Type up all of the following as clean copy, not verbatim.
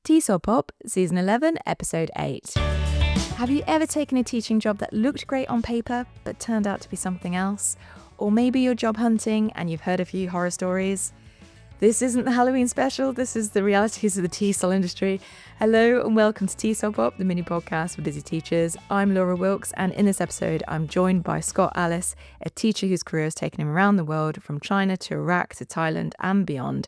TESOL Pop, Season 11, Episode 8. Have you ever taken a teaching job that looked great on paper, but turned out to be something else? Or maybe you're job hunting and you've heard a few horror stories? This isn't the Halloween special, this is the realities of the TESOL industry. Hello and welcome to TESOL Pop, the mini podcast for busy teachers. I'm Laura Wilkes, and in this episode I'm joined by Scott Allis, a teacher whose career has taken him around the world, from China to Iraq to Thailand and beyond.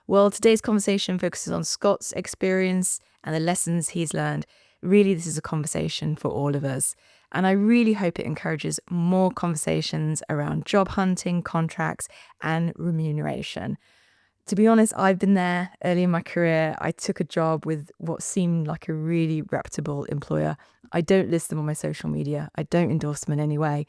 Well, today's conversation focuses on Scott's experience and the lessons he's learned. Really, this is a conversation for all of us. And I really hope it encourages more conversations around job hunting, contracts, and remuneration. To be honest, I've been there early in my career. I took a job with what seemed like a really reputable employer. I don't list them on my social media. I don't endorse them in any way.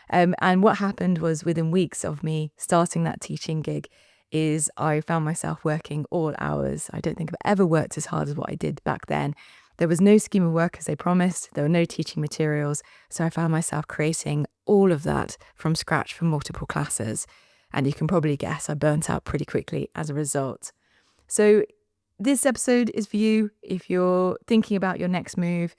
And what happened was, within weeks of me starting that teaching gig, is I found myself working all hours. I don't think I've ever worked as hard as what I did back then. There was no scheme of work as they promised. There were no teaching materials. So I found myself creating all of that from scratch for multiple classes. And you can probably guess I burnt out pretty quickly as a result. So this episode is for you if you're thinking about your next move,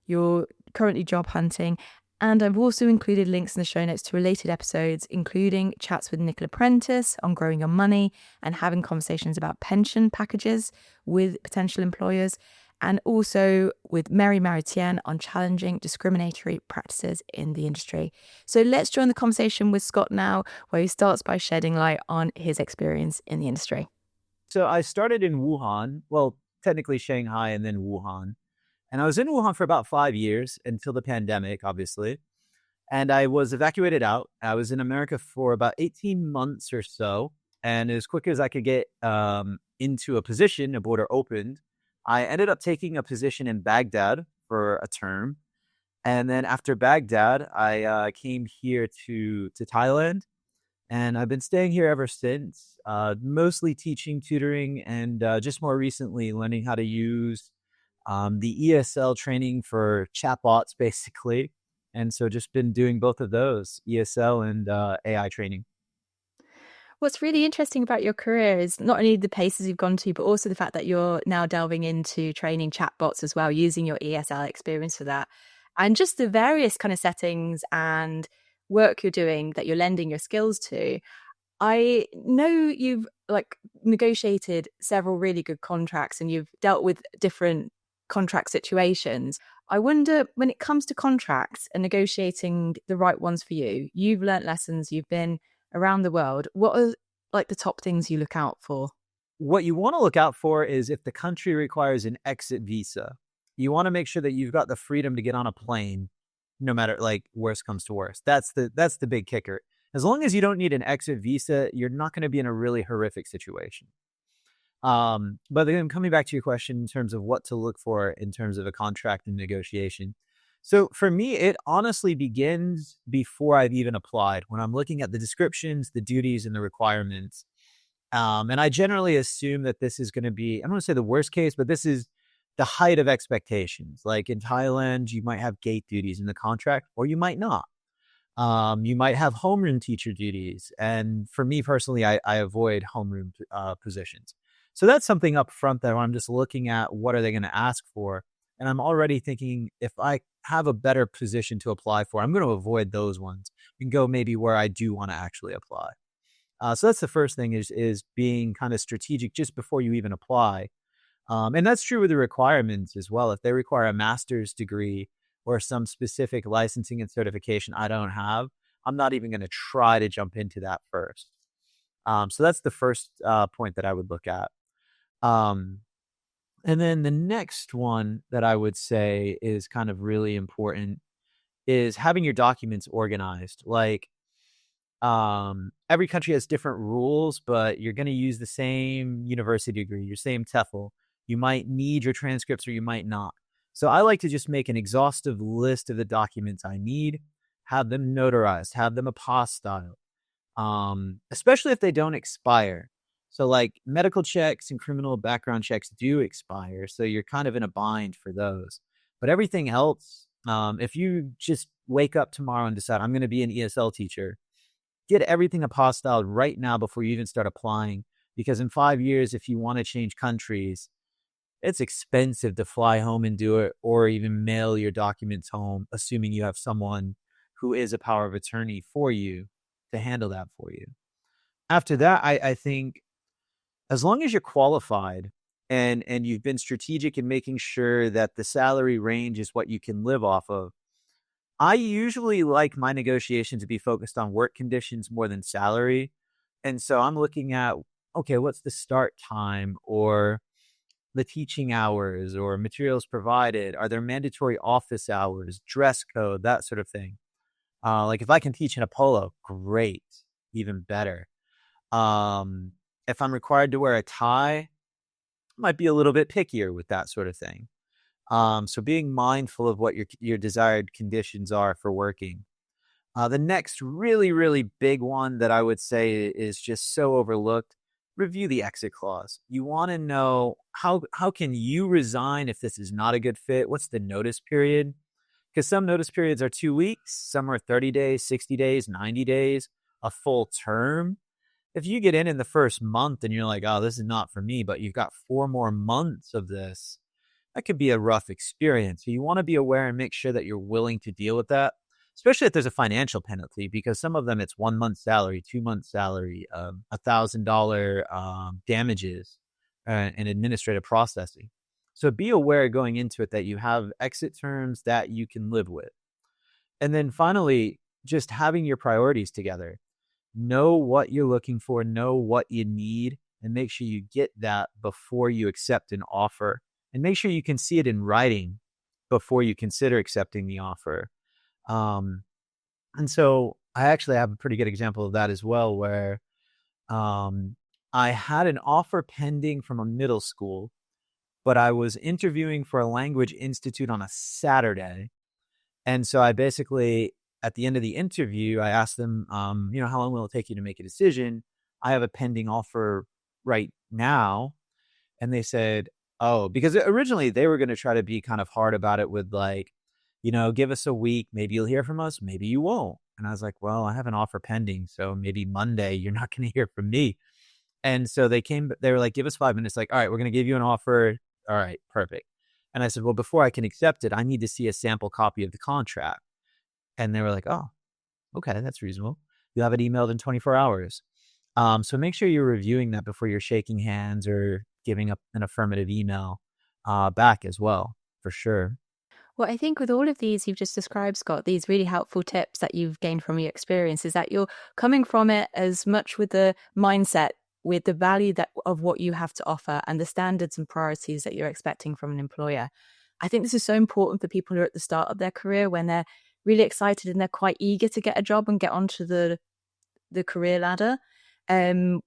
you're currently job hunting. And I've also included links in the show notes to related episodes, including chats with Nicola Prentice on growing your money and having conversations about pension packages with potential employers, and also with Mary Maritienne on challenging discriminatory practices in the industry. So let's join the conversation with Scott now, where he starts by shedding light on his experience in the industry. So I started in Wuhan, well, technically Shanghai and then Wuhan. And I was in Wuhan for about 5 years until the pandemic, obviously. And I was evacuated out. I was in America for about 18 months or so. And as quick as I could get into a position, a border opened, I ended up taking a position in Baghdad for a term. And then after Baghdad, I came here to Thailand. And I've been staying here ever since, mostly teaching, tutoring, and just more recently learning how to use the ESL training for chatbots, basically. And so just been doing both of those, ESL and AI training. What's really interesting about your career is not only the places you've gone to, but also the fact that you're now delving into training chatbots as well, using your ESL experience for that. And just the various kind of settings and work you're doing that you're lending your skills to. I know you've negotiated several really good contracts and you've dealt with different contract situations. I wonder, when it comes to contracts and negotiating the right ones for you, you've learnt lessons, you've been around the world. What are the top things you look out for? What you want to look out for is if the country requires an exit visa, you want to make sure that you've got the freedom to get on a plane, no matter worst comes to worst. That's the big kicker. As long as you don't need an exit visa, you're not going to be in a really horrific situation. But then coming back to your question in terms of what to look for in terms of a contract and negotiation. So for me, it honestly begins before I've even applied, when I'm looking at the descriptions, the duties, and the requirements. And I generally assume that this is going to be, I don't want to say the worst case, but this is the height of expectations. Like in Thailand, you might have gate duties in the contract, or you might not. You might have homeroom teacher duties. And for me personally, I avoid homeroom positions. So that's something up front that I'm just looking at, what are they going to ask for? And I'm already thinking, if I have a better position to apply for, I'm going to avoid those ones and go maybe where I do want to actually apply. So that's the first thing, is being kind of strategic just before you even apply. And that's true with the requirements as well. If they require a master's degree or some specific licensing and certification I don't have, I'm not even going to try to jump into that first. So that's the first point that I would look at. And then the next one that I would say is kind of really important is having your documents organized. Every country has different rules, but you're going to use the same university degree, your same TEFL. You might need your transcripts or you might not. So I like to just make an exhaustive list of the documents I need, have them notarized, have them apostille, especially if they don't expire. So medical checks and criminal background checks do expire. So you're kind of in a bind for those. But everything else, if you just wake up tomorrow and decide, I'm going to be an ESL teacher, get everything apostilled right now before you even start applying. Because in 5 years, if you want to change countries, it's expensive to fly home and do it, or even mail your documents home, assuming you have someone who is a power of attorney for you to handle that for you. After that, I think as long as you're qualified and you've been strategic in making sure that the salary range is what you can live off of, I usually like my negotiation to be focused on work conditions more than salary. And so I'm looking at, okay, what's the start time or the teaching hours or materials provided? Are there mandatory office hours, dress code, that sort of thing? Like if I can teach in a polo, great, even better. Um, if I'm required to wear a tie, might be a little bit pickier with that sort of thing. So being mindful of what your desired conditions are for working. The next really, really big one that I would say is just so overlooked, review the exit clause. You want to know how can you resign if this is not a good fit? What's the notice period? Because some notice periods are 2 weeks, some are 30 days, 60 days, 90 days, a full term. If you get in the first month and you're like, oh, this is not for me, but you've got 4 more months of this, that could be a rough experience. So you want to be aware and make sure that you're willing to deal with that, especially if there's a financial penalty, because some of them it's 1 month's salary, 2 months' salary, $1,000 damages, and administrative processing. So be aware going into it that you have exit terms that you can live with. And then finally, just having your priorities together. Know what you're looking for, know what you need, and make sure you get that before you accept an offer. And make sure you can see it in writing before you consider accepting the offer. And so I actually have a pretty good example of that as well, where I had an offer pending from a middle school, but I was interviewing for a language institute on a Saturday. And so I basically, at the end of the interview, I asked them, how long will it take you to make a decision? I have a pending offer right now. And they said, oh, because originally they were going to try to be kind of hard about it with like, give us a week. Maybe you'll hear from us. Maybe you won't. And I was like, well, I have an offer pending. So maybe Monday you're not going to hear from me. And so they were like, give us 5 minutes. Like, all right, we're going to give you an offer. All right, perfect. And I said, well, before I can accept it, I need to see a sample copy of the contract. And they were like, oh, okay, that's reasonable. You'll have it emailed in 24 hours. So make sure you're reviewing that before you're shaking hands or giving up an affirmative email back as well, for sure. Well, I think with all of these you've just described, Scott, these really helpful tips that you've gained from your experience is that you're coming from it as much with the mindset, with the value of what you have to offer and the standards and priorities that you're expecting from an employer. I think this is so important for people who are at the start of their career when they're really excited and they're quite eager to get a job and get onto the career ladder.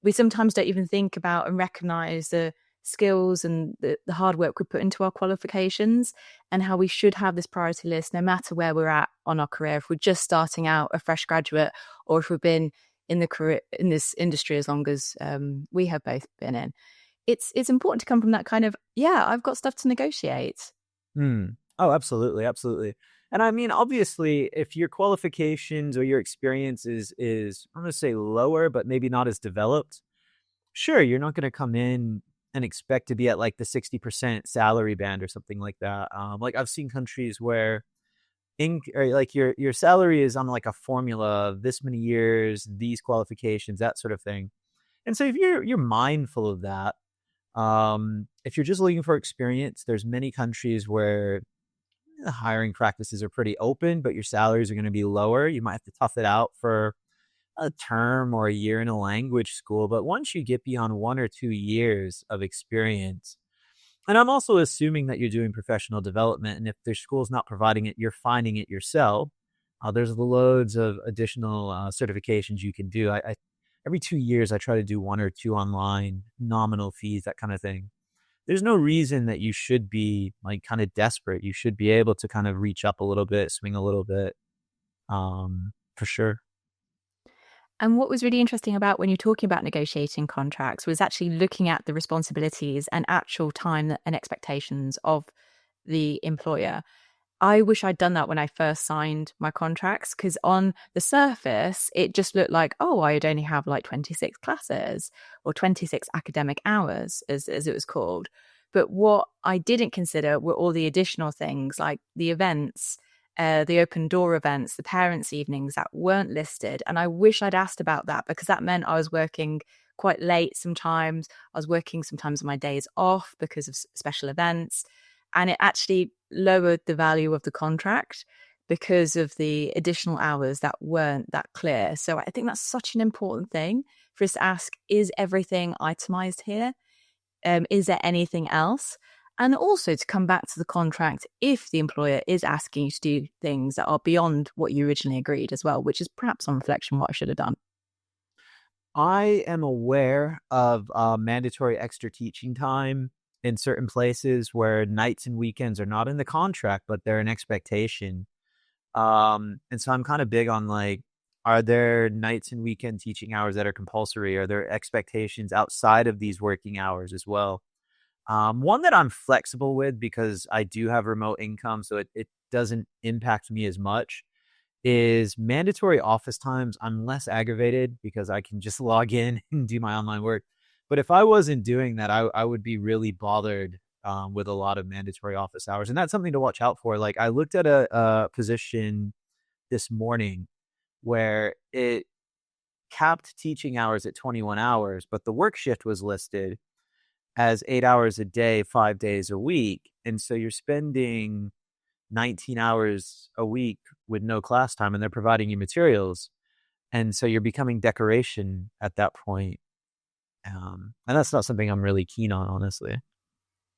We sometimes don't even think about and recognize the skills and the hard work we put into our qualifications and how we should have this priority list no matter where we're at on our career. If we're just starting out a fresh graduate or if we've been in the career in this industry as long as we have both been in, it's important to come from that kind of, I've got stuff to negotiate. Oh, absolutely. Absolutely. And I mean, obviously, if your qualifications or your experience is I'm going to say lower, but maybe not as developed, sure, you're not going to come in and expect to be at like the 60% salary band or something like that. Like I've seen countries where like your salary is on like a formula of this many years, these qualifications, that sort of thing. And so if you're mindful of that, if you're just looking for experience, there's many countries where the hiring practices are pretty open, but your salaries are going to be lower. You might have to tough it out for a term or a year in a language school. But once you get beyond 1 or 2 years of experience, and I'm also assuming that you're doing professional development, and if their school's not providing it, you're finding it yourself. There's loads of additional certifications you can do. I every 2 years, I try to do 1 or 2 online, nominal fees, that kind of thing. There's no reason that you should be like kind of desperate. You should be able to kind of reach up a little bit, swing a little bit, for sure. And what was really interesting about when you're talking about negotiating contracts was actually looking at the responsibilities and actual time and expectations of the employer. I wish I'd done that when I first signed my contracts, because on the surface, it just looked like, I'd only have like 26 classes or 26 academic hours, as it was called. But what I didn't consider were all the additional things like the events, the open door events, the parents' evenings that weren't listed. And I wish I'd asked about that, because that meant I was working quite late sometimes. I was working sometimes on my days off because of special events. And it actually lowered the value of the contract because of the additional hours that weren't that clear. So I think that's such an important thing for us to ask, is everything itemized here? Is there anything else? And also to come back to the contract if the employer is asking you to do things that are beyond what you originally agreed as well, which is perhaps on reflection what I should have done. I am aware of mandatory extra teaching time in certain places where nights and weekends are not in the contract, but they're an expectation. And so I'm kind of big on like, are there nights and weekend teaching hours that are compulsory? Are there expectations outside of these working hours as well? One that I'm flexible with, because I do have remote income, so it doesn't impact me as much, is mandatory office times. I'm less aggravated because I can just log in and do my online work. But if I wasn't doing that, I would be really bothered with a lot of mandatory office hours. And that's something to watch out for. Like, I looked at a position this morning where it capped teaching hours at 21 hours, but the work shift was listed as 8 hours a day, 5 days a week. And so you're spending 19 hours a week with no class time, and they're providing you materials. And so you're becoming decoration at that point. And that's not something I'm really keen on, honestly.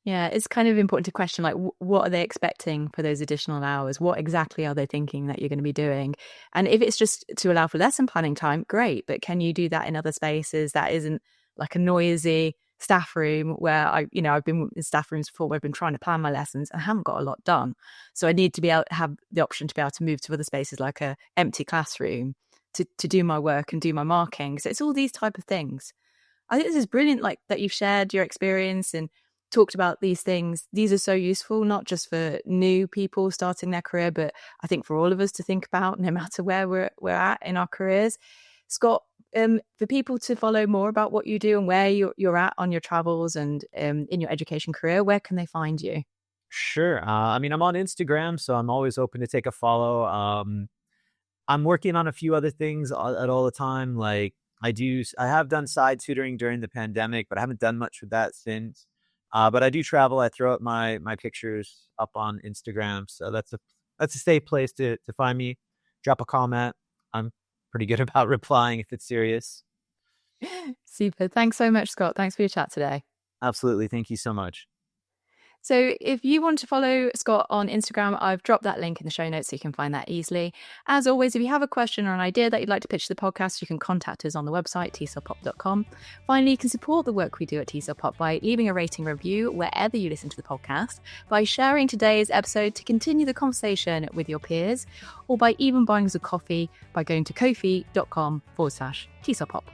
Yeah, it's kind of important to question, like, what are they expecting for those additional hours? What exactly are they thinking that you're going to be doing? And if it's just to allow for lesson planning time, great. But can you do that in other spaces that isn't like a noisy staff room where I've been in staff rooms before where I've been trying to plan my lessons and I haven't got a lot done. So I need to be able to have the option to be able to move to other spaces like a empty classroom to do my work and do my marking. So it's all these type of things. I think this is brilliant, like that you've shared your experience and talked about these things. These are so useful, not just for new people starting their career, but I think for all of us to think about, no matter where we're at in our careers. Scott, for people to follow more about what you do and where you're at on your travels and in your education career, where can they find you? Sure. I mean, I'm on Instagram, so I'm always open to take a follow. I'm working on a few other things at all the time. Like, I have done side tutoring during the pandemic, but I haven't done much with that since. But I do travel. I throw up my pictures up on Instagram, so that's a safe place to find me. Drop a comment. I'm pretty good about replying if it's serious. Super. Thanks so much, Scott. Thanks for your chat today. Absolutely. Thank you so much. So if you want to follow Scott on Instagram, I've dropped that link in the show notes so you can find that easily. As always, if you have a question or an idea that you'd like to pitch to the podcast, you can contact us on the website, TESOLPop.com. Finally, you can support the work we do at TESOL Pop by leaving a rating review wherever you listen to the podcast, by sharing today's episode to continue the conversation with your peers, or by even buying us a coffee by going to ko-fi.com/TESOL Pop.